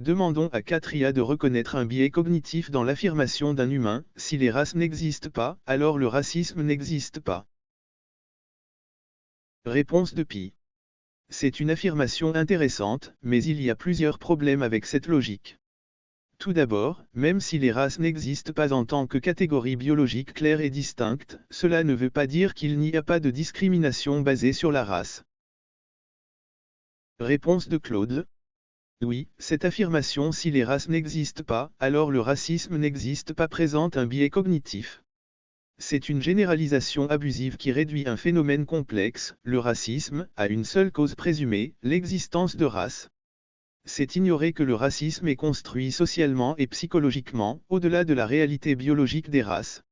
Demandons à Katria de reconnaître un biais cognitif dans l'affirmation d'un humain: si les races n'existent pas, alors le racisme n'existe pas. Réponse de Pi. C'est une affirmation intéressante, mais il y a plusieurs problèmes avec cette logique. Tout d'abord, même si les races n'existent pas en tant que catégorie biologique claire et distincte, cela ne veut pas dire qu'il n'y a pas de discrimination basée sur la race. Réponse de Claude. Oui, cette affirmation si les races n'existent pas, alors le racisme n'existe pas présente un biais cognitif. C'est une généralisation abusive qui réduit un phénomène complexe, le racisme, à une seule cause présumée, l'existence de race. C'est ignorer que le racisme est construit socialement et psychologiquement, au-delà de la réalité biologique des races.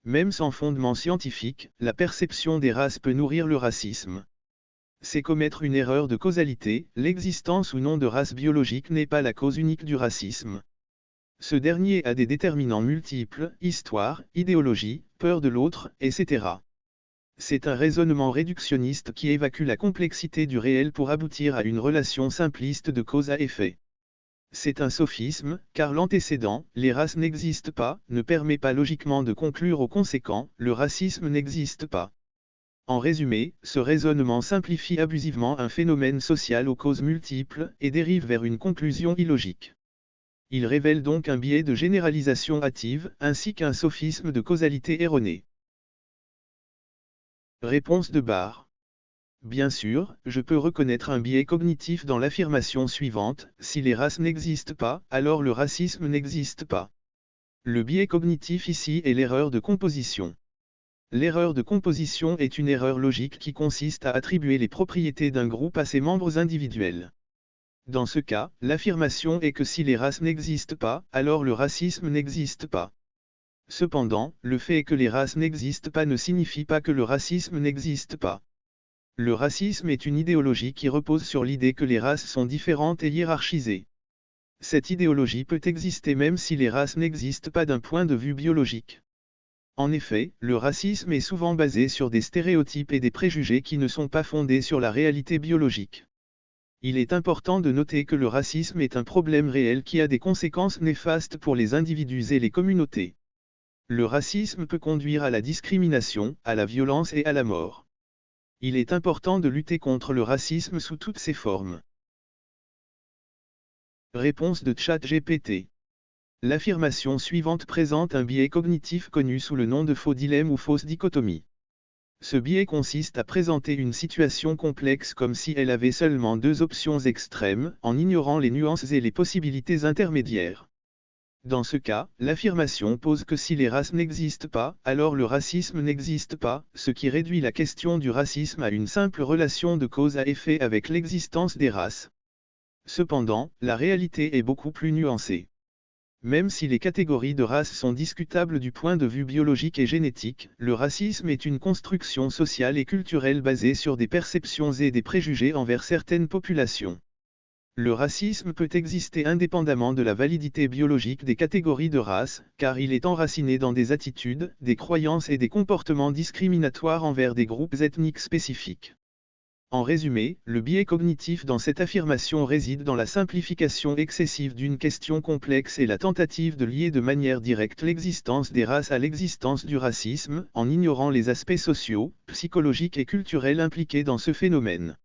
Même sans fondement scientifique, la perception des races peut nourrir le racisme. C'est commettre une erreur de causalité, l'existence ou non de race biologique n'est pas la cause unique du racisme. Ce dernier a des déterminants multiples, histoire, idéologie, peur de l'autre, etc. C'est un raisonnement réductionniste qui évacue la complexité du réel pour aboutir à une relation simpliste de cause à effet. C'est un sophisme, car l'antécédent, les races n'existent pas, ne permet pas logiquement de conclure au conséquent, le racisme n'existe pas. En résumé, ce raisonnement simplifie abusivement un phénomène social aux causes multiples, et dérive vers une conclusion illogique. Il révèle donc un biais de généralisation hâtive, ainsi qu'un sophisme de causalité erronée. Réponse de Barre. Bien sûr, je peux reconnaître un biais cognitif dans l'affirmation suivante: si les races n'existent pas, alors le racisme n'existe pas. Le biais cognitif ici est l'erreur de composition. L'erreur de composition est une erreur logique qui consiste à attribuer les propriétés d'un groupe à ses membres individuels. Dans ce cas, l'affirmation est que si les races n'existent pas, alors le racisme n'existe pas. Cependant, le fait que les races n'existent pas ne signifie pas que le racisme n'existe pas. Le racisme est une idéologie qui repose sur l'idée que les races sont différentes et hiérarchisées. Cette idéologie peut exister même si les races n'existent pas d'un point de vue biologique. En effet, le racisme est souvent basé sur des stéréotypes et des préjugés qui ne sont pas fondés sur la réalité biologique. Il est important de noter que le racisme est un problème réel qui a des conséquences néfastes pour les individus et les communautés. Le racisme peut conduire à la discrimination, à la violence et à la mort. Il est important de lutter contre le racisme sous toutes ses formes. Réponse de ChatGPT. L'affirmation suivante présente un biais cognitif connu sous le nom de faux dilemme ou fausse dichotomie. Ce biais consiste à présenter une situation complexe comme si elle avait seulement deux options extrêmes, en ignorant les nuances et les possibilités intermédiaires. Dans ce cas, l'affirmation pose que si les races n'existent pas, alors le racisme n'existe pas, ce qui réduit la question du racisme à une simple relation de cause à effet avec l'existence des races. Cependant, la réalité est beaucoup plus nuancée. Même si les catégories de races sont discutables du point de vue biologique et génétique, le racisme est une construction sociale et culturelle basée sur des perceptions et des préjugés envers certaines populations. Le racisme peut exister indépendamment de la validité biologique des catégories de race, car il est enraciné dans des attitudes, des croyances et des comportements discriminatoires envers des groupes ethniques spécifiques. En résumé, le biais cognitif dans cette affirmation réside dans la simplification excessive d'une question complexe et la tentative de lier de manière directe l'existence des races à l'existence du racisme, en ignorant les aspects sociaux, psychologiques et culturels impliqués dans ce phénomène.